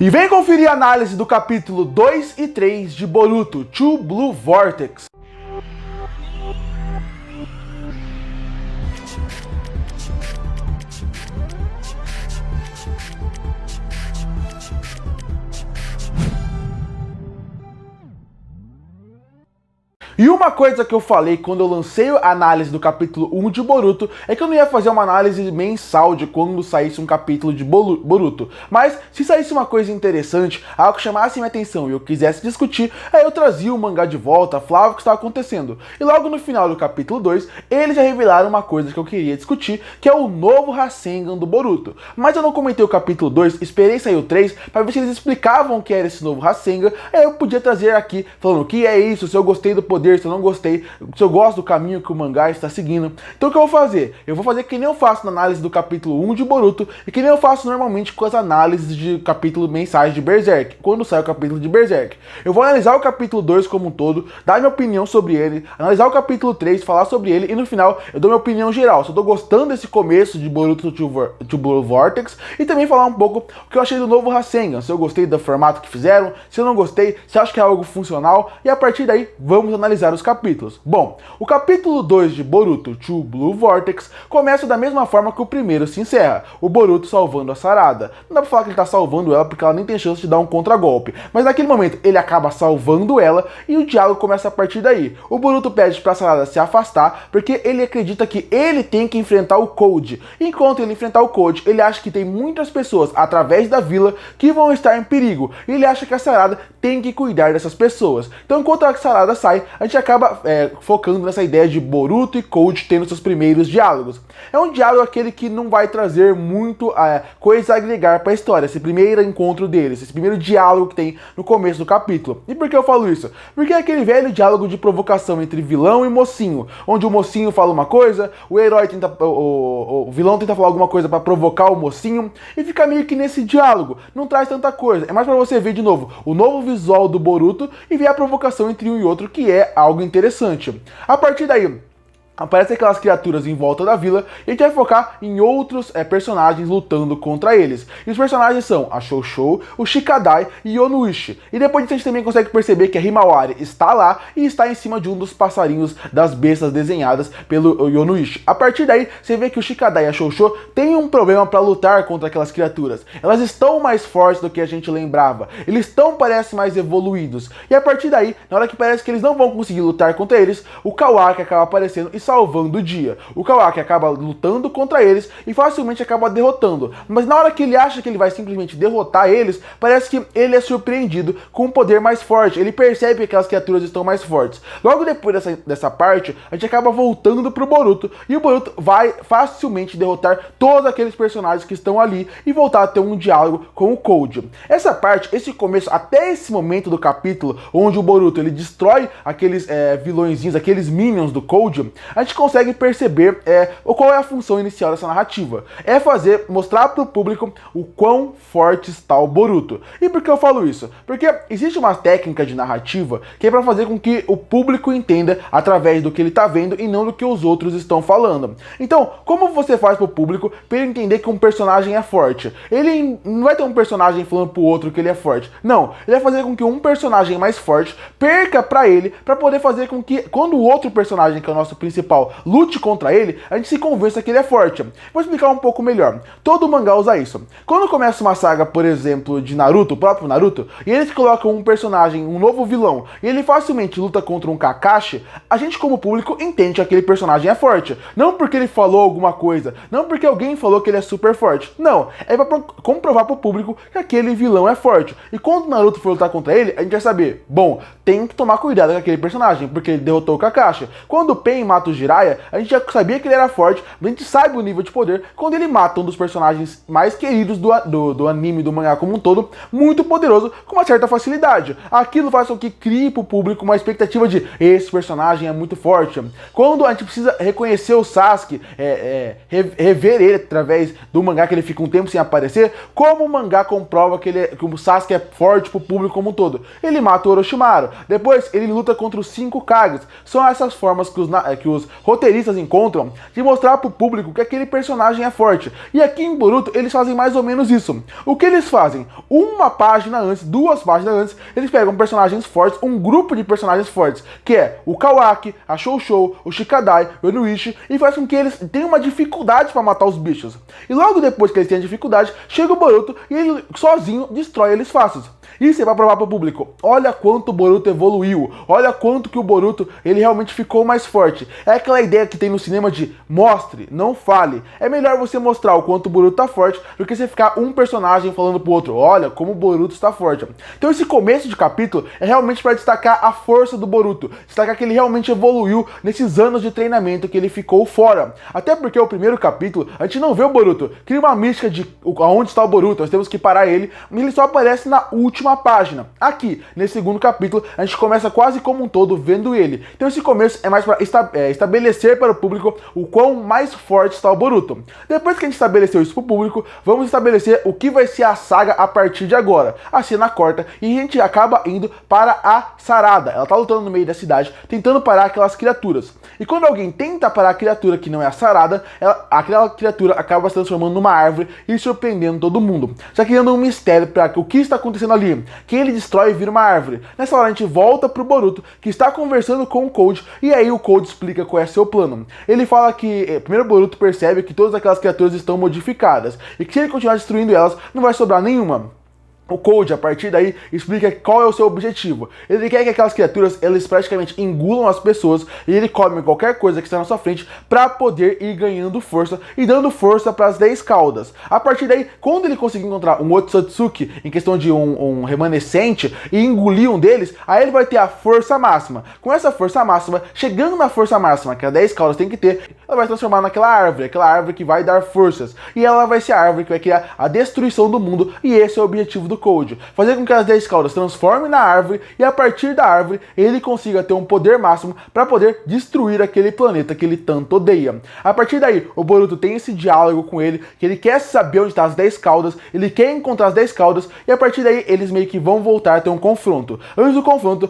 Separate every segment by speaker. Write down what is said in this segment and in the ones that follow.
Speaker 1: E vem conferir a análise do capítulo 2 e 3 de Boruto, True Blue Vortex. E uma coisa que eu falei quando eu lancei a análise do capítulo 1 de Boruto é que eu não ia fazer uma análise mensal de quando saísse um capítulo de Boruto. Mas se saísse uma coisa interessante, algo que chamasse minha atenção e eu quisesse discutir, aí eu trazia o mangá de volta, falava o que estava acontecendo. E logo no final do capítulo 2, eles já revelaram uma coisa que eu queria discutir, que é o novo Rasengan do Boruto. Mas eu não comentei o capítulo 2, esperei sair o 3 para ver se eles explicavam o que era esse novo Rasengan. Aí eu podia trazer aqui, falando o que é isso, se eu gostei do poder, se eu não gostei, se eu gosto do caminho que o mangá está seguindo. Então o que eu vou fazer? Eu vou fazer que nem eu faço na análise do capítulo 1 de Boruto e que nem eu faço normalmente com as análises de capítulo mensais de Berserk, quando sai o capítulo de Berserk. Eu vou analisar o capítulo 2 como um todo, dar minha opinião sobre ele, analisar o capítulo 3, falar sobre ele e no final eu dou minha opinião geral, se eu tô gostando desse começo de Boruto True Blue Vortex e também falar um pouco o que eu achei do novo Rasengan, se eu gostei do formato que fizeram, se eu não gostei, se acho que é algo funcional e a partir daí vamos analisar os capítulos. Bom, o capítulo 2 de Boruto True Blue Vortex começa da mesma forma que o primeiro se encerra, o Boruto salvando a Sarada. Não dá pra falar que ele tá salvando ela porque ela nem tem chance de dar um contragolpe, mas naquele momento ele acaba salvando ela e o diálogo começa a partir daí. O Boruto pede pra Sarada se afastar porque ele acredita que ele tem que enfrentar o Code. Enquanto ele enfrentar o Code, ele acha que tem muitas pessoas através da vila que vão estar em perigo e ele acha que a Sarada tem que cuidar dessas pessoas. Então enquanto a Sarada sai, a gente acaba focando nessa ideia de Boruto e Code tendo seus primeiros diálogos. É um diálogo aquele que não vai trazer muito coisa a agregar para a história, esse primeiro encontro deles, esse primeiro diálogo que tem no começo do capítulo. E por que eu falo isso? Porque é aquele velho diálogo de provocação entre vilão e mocinho, onde o mocinho fala uma coisa, o herói tenta, o vilão tenta falar alguma coisa para provocar o mocinho, e fica meio que nesse diálogo, não traz tanta coisa. É mais para você ver de novo o novo visual do Boruto e ver a provocação entre um e outro, que é algo interessante. A partir daí, aparecem aquelas criaturas em volta da vila e a gente vai focar em outros personagens lutando contra eles. E os personagens são a Shoushou, o Shikadai e o Yonuishi. E depois disso a gente também consegue perceber que a Himawari está lá e está em cima de um dos passarinhos das bestas desenhadas pelo Yonuishi. A partir daí, você vê que o Shikadai e a Shoushou têm um problema para lutar contra aquelas criaturas. Elas estão mais fortes do que a gente lembrava. Eles estão, parece, mais evoluídos. E a partir daí, na hora que parece que eles não vão conseguir lutar contra eles, o Kawaki acaba aparecendo e salvando o dia. O Kawaki acaba lutando contra eles e facilmente acaba derrotando. Mas na hora que ele acha que ele vai simplesmente derrotar eles, parece que ele é surpreendido com um poder mais forte. Ele percebe que aquelas criaturas estão mais fortes. Logo depois dessa parte, a gente acaba voltando pro Boruto e o Boruto vai facilmente derrotar todos aqueles personagens que estão ali e voltar a ter um diálogo com o Code. Essa parte, esse começo, até esse momento do capítulo, onde o Boruto ele destrói aqueles vilõezinhos, aqueles minions do Code, a gente consegue perceber qual é a função inicial dessa narrativa. É mostrar para o público o quão forte está o Boruto. E por que eu falo isso? Porque existe uma técnica de narrativa que é para fazer com que o público entenda através do que ele está vendo e não do que os outros estão falando. Então, como você faz para o público para ele entender que um personagem é forte? Ele não vai ter um personagem falando pro outro que ele é forte. Não, ele vai fazer com que um personagem mais forte perca para ele, para poder fazer com que quando o outro personagem, que é o nosso principal, lute contra ele, a gente se convença que ele é forte. Vou explicar um pouco melhor. Todo mangá usa isso. Quando começa uma saga, por exemplo, de Naruto, o próprio Naruto, e eles colocam um personagem, um novo vilão, e ele facilmente luta contra um Kakashi, a gente como público entende que aquele personagem é forte. Não porque ele falou alguma coisa, não porque alguém falou que ele é super forte. Não, é pra comprovar pro público que aquele vilão é forte. E quando o Naruto for lutar contra ele, a gente vai saber, bom, tem que tomar cuidado com aquele personagem, porque ele derrotou o Kakashi. Quando o Pain mata o Jiraiya, a gente já sabia que ele era forte, mas a gente sabe o nível de poder quando ele mata um dos personagens mais queridos do anime, do mangá como um todo, muito poderoso, com uma certa facilidade. Aquilo faz com que crie pro público uma expectativa de esse personagem é muito forte. Quando a gente precisa reconhecer o Sasuke, rever ele através do mangá que ele fica um tempo sem aparecer, como o mangá comprova que o Sasuke é forte pro público como um todo? Ele mata o Orochimaru, depois ele luta contra os 5 Kages. São essas formas que os os roteiristas encontram de mostrar pro público que aquele personagem é forte. E aqui em Boruto eles fazem mais ou menos isso. O que eles fazem? Uma página antes, 2 páginas antes, eles pegam personagens fortes, um grupo de personagens fortes, que é o Kawaki, a Shou, o Shikadai, o Inuishi, e faz com que eles tenham uma dificuldade para matar os bichos. E logo depois que eles têm a dificuldade, chega o Boruto e ele sozinho destrói eles fáceis. Isso é pra provar pro público, olha quanto o Boruto evoluiu, olha quanto que o Boruto, ele realmente ficou mais forte. É aquela ideia que tem no cinema de mostre, não fale. É melhor você mostrar o quanto o Boruto tá forte do que você ficar um personagem falando pro outro, olha como o Boruto está forte. Então esse começo de capítulo é realmente para destacar a força do Boruto, destacar que ele realmente evoluiu nesses anos de treinamento que ele ficou fora. Até porque o primeiro capítulo, a gente não vê o Boruto, cria uma mística de aonde está o Boruto, nós temos que parar ele, mas ele só aparece na última página. Aqui, nesse segundo capítulo, a gente começa quase como um todo vendo ele. Então esse começo é mais para estabelecer para o público o quão mais forte está o Boruto. Depois que a gente estabeleceu isso para o público, vamos estabelecer o que vai ser a saga a partir de agora. A cena corta e a gente acaba indo para a Sarada. Ela tá lutando no meio da cidade, tentando parar aquelas criaturas. E quando alguém tenta parar a criatura que não é a Sarada, aquela criatura acaba se transformando numa árvore e surpreendendo todo mundo. Já criando um mistério para o que está acontecendo ali. Que ele destrói e vira uma árvore. Nessa hora a gente volta pro Boruto, que está conversando com o Code, e aí o Code explica qual é seu plano. Ele fala que, primeiro o Boruto percebe que todas aquelas criaturas estão modificadas, e que se ele continuar destruindo elas, não vai sobrar nenhuma. O Code, a partir daí, explica qual é o seu objetivo. Ele quer que aquelas criaturas, eles praticamente engulam as pessoas e ele come qualquer coisa que está na sua frente para poder ir ganhando força e dando força para as 10 caudas. A partir daí, quando ele conseguir encontrar um Otsutsuki, em questão de um remanescente, e engolir um deles, aí ele vai ter a força máxima. Com essa força máxima, chegando na força máxima que as 10 caudas tem que ter, ela vai se transformar naquela árvore que vai dar forças. E ela vai ser a árvore que vai criar a destruição do mundo, e esse é o objetivo do Code, fazer com que as 10 caudas transformem na árvore e a partir da árvore ele consiga ter um poder máximo para poder destruir aquele planeta que ele tanto odeia. A partir daí, o Boruto tem esse diálogo com ele, que ele quer saber onde estão as 10 caudas, ele quer encontrar as 10 caudas e a partir daí eles meio que vão voltar a ter um confronto. Antes do confronto,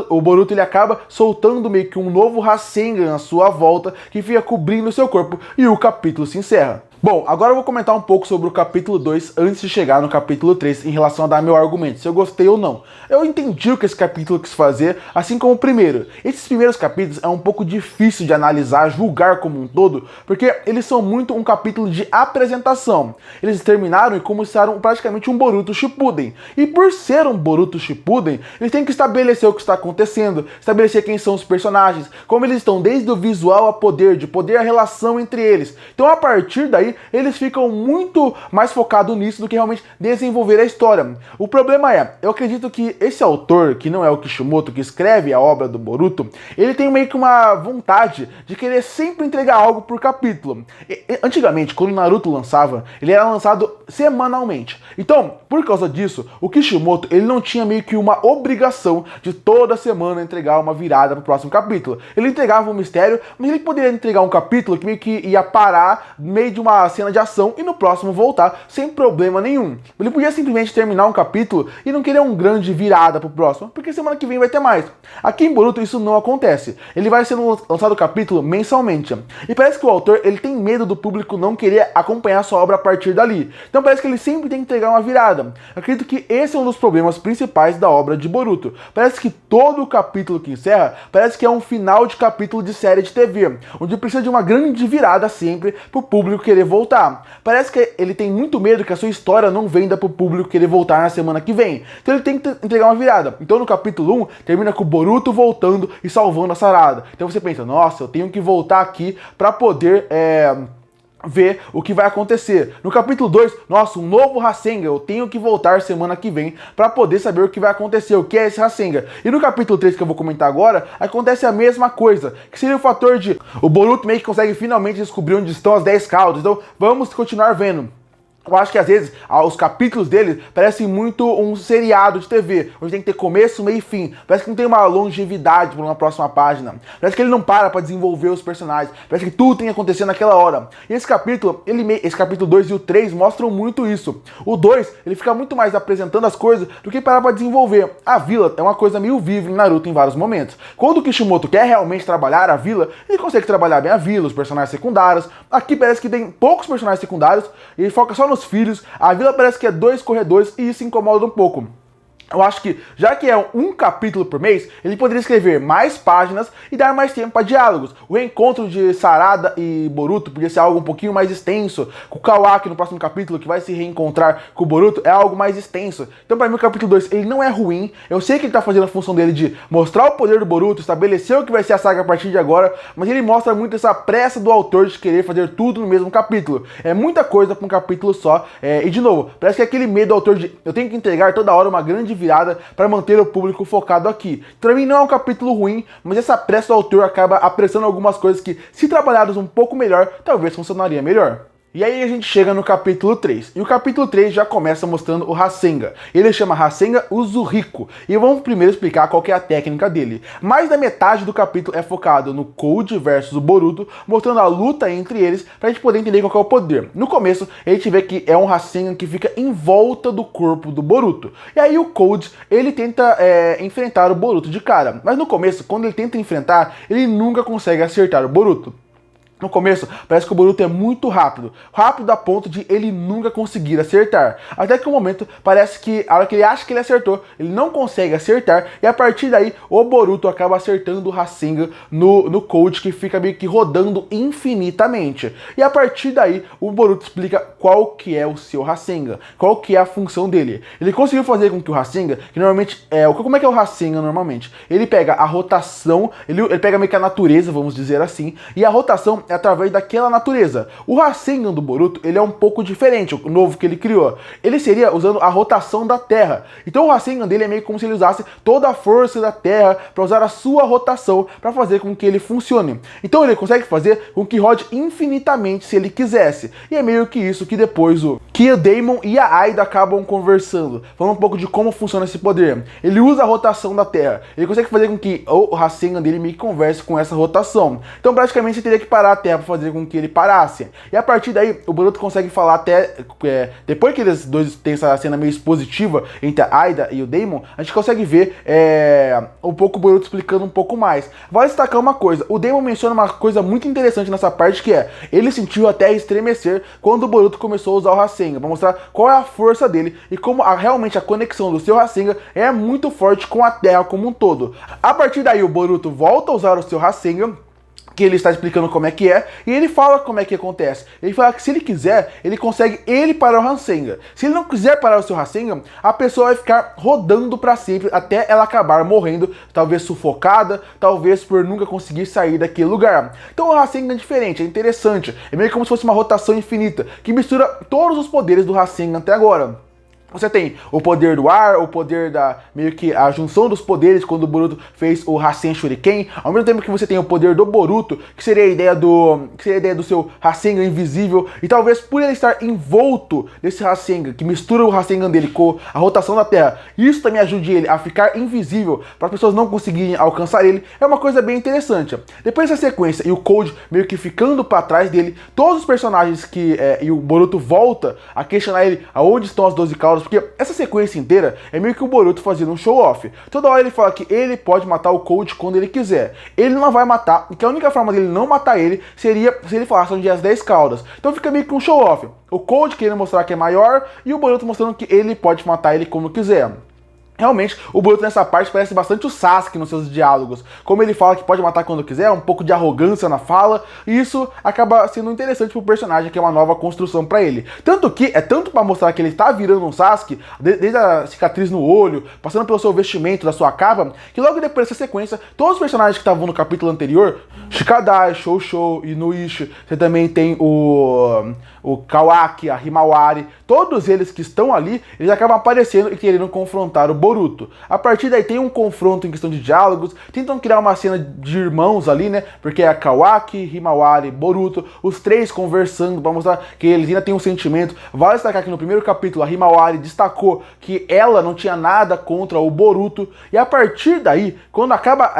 Speaker 1: o Boruto ele acaba soltando meio que um novo Rasengan na sua volta que fica cobrindo seu corpo e o capítulo se encerra. Bom, agora eu vou comentar um pouco sobre o capítulo 2 antes de chegar no capítulo 3 em relação a dar meu argumento, se eu gostei ou não. Eu entendi o que esse capítulo quis fazer, assim como o primeiro. Esses primeiros capítulos é um pouco difícil de analisar, julgar como um todo, porque eles são muito um capítulo de apresentação. Eles terminaram e começaram praticamente um Boruto Shippuden. E por ser um Boruto Shippuden, eles têm que estabelecer o que está acontecendo, estabelecer quem são os personagens, como eles estão desde o visual a poder, de poder a relação entre eles. Então a partir daí, eles ficam muito mais focados nisso do que realmente desenvolver a história. O problema é, eu acredito que esse autor, que não é o Kishimoto, que escreve a obra do Boruto, ele tem meio que uma vontade de querer sempre entregar algo por capítulo. Antigamente, quando o Naruto lançava, ele era lançado semanalmente. Então, por causa disso, o Kishimoto, ele não tinha meio que uma obrigação de toda semana entregar uma virada pro próximo capítulo. Ele entregava um mistério, mas ele poderia entregar um capítulo que meio que ia parar no meio de uma cena de ação e no próximo voltar sem problema nenhum. Ele podia simplesmente terminar um capítulo e não querer um grande virada pro próximo, porque semana que vem vai ter mais. Aqui em Boruto isso não acontece. Ele vai sendo lançado o capítulo mensalmente. E parece que o autor, ele tem medo do público não querer acompanhar sua obra a partir dali. Então parece que ele sempre tem que entregar uma virada. Eu acredito que esse é um dos problemas principais da obra de Boruto. Parece que todo o capítulo que encerra, parece que é um final de capítulo de série de TV, onde precisa de uma grande virada sempre pro público querer voltar. Parece que ele tem muito medo que a sua história não venda pro público querer voltar na semana que vem. Então ele tem que entregar uma virada. Então no capítulo 1, termina com o Boruto voltando e salvando a Sarada. Então você pensa, nossa, eu tenho que voltar aqui pra poder ver o que vai acontecer. No capítulo 2, nossa, um novo Rasengan, eu tenho que voltar semana que vem para poder saber o que vai acontecer, o que é esse Rasengan. E no capítulo 3 que eu vou comentar agora, acontece a mesma coisa, que seria o fator de o Boruto meio que consegue finalmente descobrir onde estão as 10 caudas. Então, vamos continuar vendo. Eu acho que às vezes os capítulos dele parecem muito um seriado de TV, onde tem que ter começo, meio e fim. Parece que não tem uma longevidade para uma próxima página. Parece que ele não para desenvolver os personagens. Parece que tudo tem que acontecer naquela hora. E esse capítulo, esse capítulo 2 e o 3 mostram muito isso. O 2, ele fica muito mais apresentando as coisas do que parar para desenvolver. A vila é uma coisa meio viva em Naruto em vários momentos. Quando o Kishimoto quer realmente trabalhar a vila, ele consegue trabalhar bem a vila, os personagens secundários. Aqui parece que tem poucos personagens secundários e ele foca só nos filhos. A vila parece que é 2 corredores e isso incomoda um pouco. Eu acho que, já que é um capítulo por mês, ele poderia escrever mais páginas e dar mais tempo para diálogos. O reencontro de Sarada e Boruto podia ser algo um pouquinho mais extenso. Com o Kawaki no próximo capítulo, que vai se reencontrar com o Boruto, é algo mais extenso. Então, para mim, o capítulo 2, ele não é ruim. Eu sei que ele tá fazendo a função dele de mostrar o poder do Boruto, estabelecer o que vai ser a saga a partir de agora, mas ele mostra muito essa pressa do autor de querer fazer tudo no mesmo capítulo. É muita coisa para um capítulo só. E, de novo, parece que é aquele medo do autor de eu tenho que entregar toda hora uma grande virada para manter o público focado aqui. Para mim não é um capítulo ruim, mas essa pressa do autor acaba apressando algumas coisas que, se trabalhadas um pouco melhor, talvez funcionaria melhor. E aí a gente chega no capítulo 3. E o capítulo 3 já começa mostrando o Rasengan. Ele chama Rasengan Uzuriko. E vamos primeiro explicar qual que é a técnica dele. Mais da metade do capítulo é focado no Cold versus o Boruto, mostrando a luta entre eles pra gente poder entender qual que é o poder. No começo, a gente vê que é um Rasengan que fica em volta do corpo do Boruto. E aí o Cold, ele tenta enfrentar o Boruto de cara. Mas no começo, quando ele tenta enfrentar, ele nunca consegue acertar o Boruto. No começo, parece que o Boruto é muito rápido. Rápido a ponto de ele nunca conseguir acertar. Até que o momento, parece que a hora que ele acha que ele acertou, ele não consegue acertar. E a partir daí, o Boruto acaba acertando o Rasengan no Cold, que fica meio que rodando infinitamente. E a partir daí, o Boruto explica qual que é o seu Rasengan. Qual que é a função dele. Ele conseguiu fazer com que o Rasengan, que normalmente como é que é o Rasengan normalmente? Ele pega a rotação, ele pega meio que a natureza, vamos dizer assim. E a rotação é através daquela natureza. O Rasengan do Boruto, ele é um pouco diferente, o novo que ele criou. Ele seria usando a rotação da Terra. Então o Rasengan dele é meio como se ele usasse toda a força da Terra para usar a sua rotação para fazer com que ele funcione. Então ele consegue fazer com que rode infinitamente se ele quisesse. E é meio que isso que depois o Daemon e a Aida acabam conversando, falando um pouco de como funciona esse poder. Ele usa a rotação da Terra. Ele consegue fazer com que o Rasengan dele meio que converse com essa rotação. Então praticamente você teria que parar a Terra para fazer com que ele parasse. E a partir daí, o Boruto consegue falar até... depois que eles dois têm essa cena meio expositiva entre a Aida e o Daemon, a gente consegue ver um pouco o Boruto explicando um pouco mais. Vale destacar uma coisa. O Daemon menciona uma coisa muito interessante nessa parte, que é... ele sentiu até estremecer quando o Boruto começou a usar o Rasengan, para mostrar qual é a força dele e como realmente a conexão do seu Rasengan é muito forte com a Terra como um todo. A partir daí, o Boruto volta a usar o seu Rasengan, que ele está explicando como é que é, e ele fala como é que acontece. Ele fala que se ele quiser, ele consegue parar o Rasengan. Se ele não quiser parar o seu Rasengan, a pessoa vai ficar rodando para sempre até ela acabar morrendo, talvez sufocada, talvez por nunca conseguir sair daquele lugar. Então o Rasengan é diferente, é interessante. É meio como se fosse uma rotação infinita, que mistura todos os poderes do Rasengan até agora. Você tem o poder do ar, o poder meio que a junção dos poderes quando o Boruto fez o Rasen Shuriken, ao mesmo tempo que você tem o poder do Boruto, que seria a ideia do seu Rasengan invisível, e talvez por ele estar envolto desse Rasengan, que mistura o Rasengan dele com a rotação da Terra, isso também ajude ele a ficar invisível, para as pessoas não conseguirem alcançar ele, é uma coisa bem interessante. Depois dessa sequência e o Cold meio que ficando para trás dele, todos os personagens e o Boruto volta a questionar ele aonde estão as 12 caudas, porque essa sequência inteira é meio que o Boruto fazendo um show-off. Toda hora ele fala que ele pode matar o Cold quando ele quiser. Ele não vai matar, e que a única forma dele não matar ele seria se ele falasse onde é as 10 caudas. Então fica meio que um show-off. O Cold querendo mostrar que é maior, e o Boruto mostrando que ele pode matar ele como quiser. Realmente, o Boruto nessa parte parece bastante o Sasuke nos seus diálogos. Como ele fala que pode matar quando quiser, um pouco de arrogância na fala, e isso acaba sendo interessante pro personagem, que é uma nova construção pra ele. Tanto que, tanto pra mostrar que ele tá virando um Sasuke, desde a cicatriz no olho, passando pelo seu vestimento, da sua capa, que logo depois dessa sequência, todos os personagens que estavam no capítulo anterior, Shikadai, Shoushou, Inuishi, você também tem o Kawaki, a Himawari, todos eles que estão ali, eles acabam aparecendo e querendo confrontar o Boruto. A partir daí tem um confronto em questão de diálogos, tentam criar uma cena de irmãos ali, né? Porque é Kawaki, Himawari, Boruto, os três conversando para mostrar que eles ainda têm um sentimento. Vale destacar que no primeiro capítulo a Himawari destacou que ela não tinha nada contra o Boruto, e a partir daí, quando acaba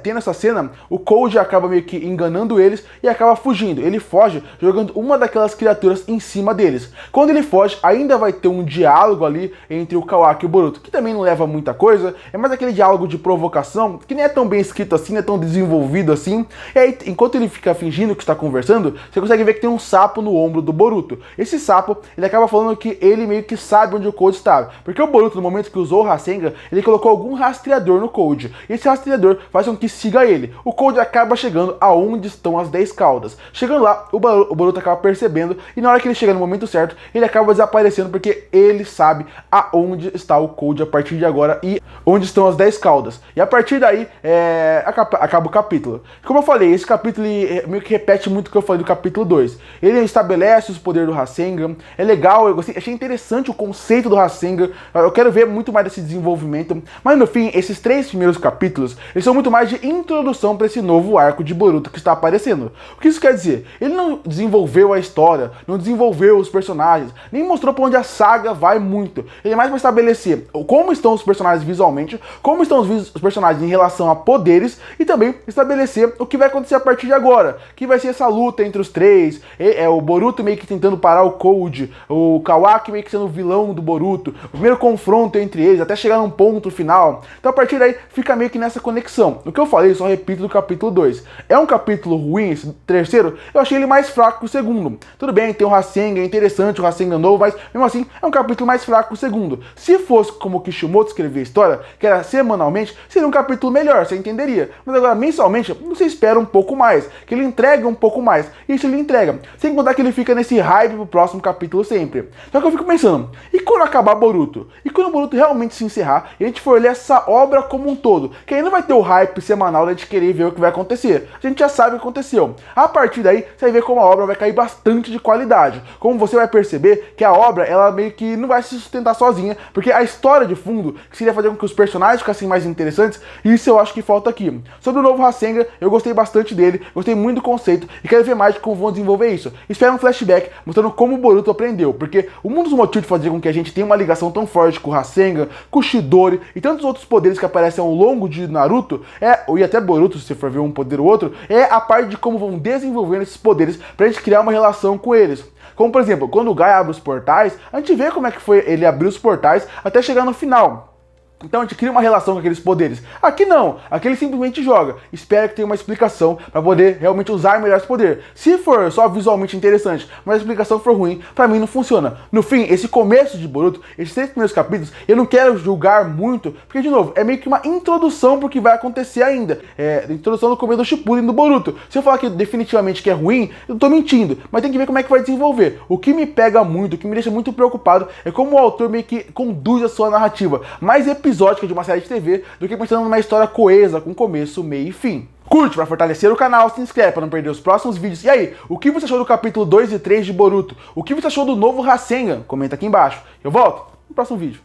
Speaker 1: tendo essa cena, o Koji acaba meio que enganando eles e acaba fugindo. Ele foge jogando uma daquelas criaturas em cima deles. Quando ele foge, ainda vai ter um diálogo ali entre o Kawaki e o Boruto, que também não leva muita coisa, é mais aquele diálogo de provocação, que nem é tão bem escrito assim, não é tão desenvolvido assim. E aí, enquanto ele fica fingindo que está conversando, você consegue ver que tem um sapo no ombro do Boruto. Esse sapo, ele acaba falando que ele meio que sabe onde o Koji estava, porque o Boruto, no momento que usou o Rasengan, ele colocou algum rastreador no Koji. Esse rastreador faz com que siga ele. O Koji acaba chegando aonde estão as 10 caudas. Chegando lá, o Boruto acaba percebendo, e na hora que ele chega no momento certo, ele acaba desaparecendo, porque ele sabe aonde está o Koji a partir de agora e onde estão as 10 caudas. E a partir daí, acaba o capítulo. Como eu falei, esse capítulo meio que repete muito o que eu falei do capítulo 2. Ele estabelece os poderes do Rasengan, é legal, eu gostei, achei interessante o conceito do Rasengan, eu quero ver muito mais desse desenvolvimento, mas no fim, esses 3 primeiros capítulos, eles são muito mais de introdução para esse novo arco de Boruto que está aparecendo. O que isso quer dizer? Ele não desenvolveu a história, não desenvolveu os personagens, nem mostrou para onde a saga vai muito. Ele é mais para estabelecer como estão os personagens visualmente, como estão os personagens em relação a poderes, e também estabelecer o que vai acontecer a partir de agora, que vai ser essa luta entre os 3, o Boruto meio que tentando parar o Koji, o Kawaki meio que sendo o vilão do Boruto, o primeiro confronto entre eles, até chegar num ponto final. Então a partir daí fica meio que nessa conexão. O que eu falei, só repito do capítulo 2. É um capítulo ruim, esse terceiro, eu achei ele mais fraco que o segundo. Tudo bem, tem o Rasengan, é interessante o Rasengan novo, mas mesmo assim é um capítulo mais fraco que o segundo. Se fosse como o Kishimoto escrevia a história, que era semanalmente, seria um capítulo melhor, você entenderia. Mas agora, mensalmente, você espera um pouco mais, que ele entregue um pouco mais. Isso ele entrega. Sem contar que ele fica nesse hype pro próximo capítulo sempre. Só que eu fico pensando, e quando acabar Boruto? E quando o Boruto realmente se encerrar, e a gente for ler essa obra como um todo? Que aí não vai ter o hype semanal da gente querer ver o que vai acontecer. A gente já sabe o que aconteceu. A partir daí, você vai ver como a obra vai cair bastante de qualidade. Como você vai perceber que a obra, ela meio que não vai se sustentar sozinha, porque a história de fundo, que seria fazer com que os personagens ficassem mais interessantes, isso eu acho que falta aqui. Sobre o novo Rasengan, eu gostei bastante dele, gostei muito do conceito, e quero ver mais de como vão desenvolver isso. Espero um flashback mostrando como o Boruto aprendeu, porque um dos motivos de fazer com que a gente tenha uma ligação tão forte com o Rasengan, com o Chidori e tantos outros poderes que aparecem ao longo de Naruto, e até Boruto, se você for ver um poder ou outro, é a parte de como vão desenvolvendo esses poderes pra gente criar uma relação com eles. Como, por exemplo, quando o Guy abre os portais, a gente vê como é que foi ele abrir os portais até chegar no final. Então a gente cria uma relação com aqueles poderes. Aqui não, aqui ele simplesmente joga. Espero que tenha uma explicação para poder realmente usar melhor esse poder. Se for só visualmente interessante, mas a explicação for ruim, para mim não funciona. No fim, esse começo de Boruto, esses 3 primeiros capítulos, eu não quero julgar muito, porque de novo, é meio que uma introdução pro que vai acontecer ainda. É a introdução do começo do Shippuden do Boruto. Se eu falar que definitivamente que é ruim, eu tô mentindo, mas tem que ver como é que vai desenvolver. O que me pega muito, o que me deixa muito preocupado, é como o autor meio que conduz a sua narrativa. Mais episódica de uma série de TV do que pensando numa história coesa com começo, meio e fim. Curte para fortalecer o canal, se inscreve para não perder os próximos vídeos. E aí, o que você achou do capítulo 2 e 3 de Boruto? O que você achou do novo Rasengan? Comenta aqui embaixo. Eu volto no próximo vídeo.